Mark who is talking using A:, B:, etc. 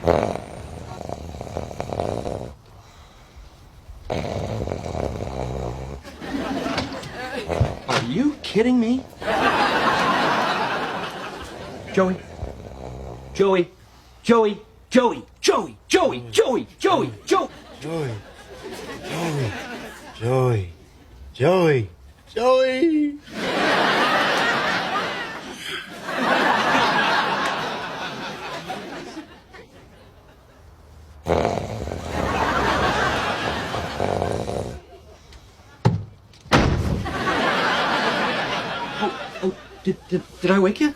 A: Are you kidding me? Joey. Joey. Joey. Joey. Joey. Joey. Joey. Joey. Joey.
B: Joey. Joey. Joey. Joey.
A: Oh, did I wake you?